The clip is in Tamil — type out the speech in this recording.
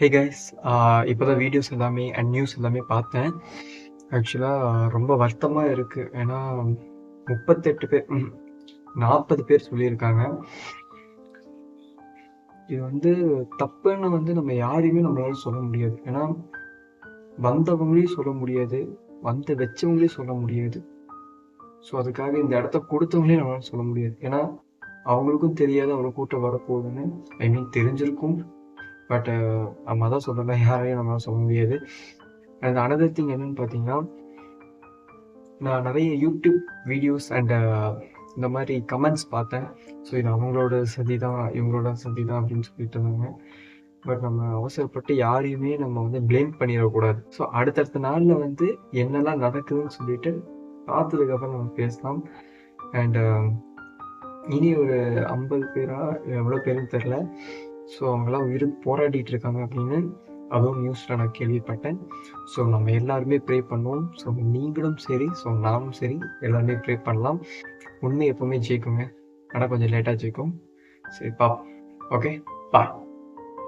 ஹே கைஸ், இப்போ தான் வீடியோஸ் எல்லாமே அண்ட் நியூஸ் எல்லாமே பார்த்தேன். ஆக்சுவலாக ரொம்ப வருத்தமாக இருக்குது. ஏன்னா 38 பேர் 40 பேர் சொல்லியிருக்காங்க. இது வந்து தப்புன்னு நம்ம யாரையுமே நம்மளால சொல்ல முடியாது. ஏன்னா வந்தவங்களையும் சொல்ல முடியாது, வந்து வச்சவங்களையும் சொல்ல முடியாது. ஸோ அதுக்காக இந்த இடத்த கொடுத்தவங்களையும் நம்மளால சொல்ல முடியாது. ஏன்னா அவங்களுக்கும் தெரியாது அவ்வளோ கூட்டம் வரப்போகுதுன்னு. ஐ மீன் தெரிஞ்சிருக்கும், பட் நம்ம தான் சொல்லலாம், யாரையும் நம்மளால சொல்ல முடியாது. அண்ட் அனதர் திங் என்னன்னு பார்த்தீங்கன்னா, நான் நிறைய யூடியூப் வீடியோஸ் அண்ட் இந்த மாதிரி கமெண்ட்ஸ் பார்த்தேன். ஸோ இது அவங்களோட சதி தான், இவங்களோட சதி தான் அப்படின்னு சொல்லிட்டு இருந்தாங்க. பட் நம்ம அவசரப்பட்டு யாரையுமே நம்ம வந்து ப்ளேம் பண்ணிடக்கூடாது. ஸோ அடுத்தடுத்த நாளில் என்னெல்லாம் நடக்குதுன்னு சொல்லிட்டு பார்த்ததுக்கப்புறம் நம்ம பேசலாம். அண்ட் இனி ஒரு 50 பேரா எவ்வளோ பேருன்னு தெரில. ஸோ அவங்களாம் உயிருக்கு போராடிட்டு இருக்காங்க அப்படின்னு அதுவும் நியூஸில் நான் கேள்விப்பட்டேன். ஸோ நம்ம எல்லாருமே ப்ரே பண்ணுவோம். ஸோ நீங்களும் சரி, ஸோ நானும் சரி, எல்லாருமே ப்ரே பண்ணலாம். உண்மை எப்போவுமே ஜெயிக்குங்க, ஆனால் கொஞ்சம் லேட்டாக ஜெயிக்கும். சரி, பாப்போம். ஓகே, பாய்.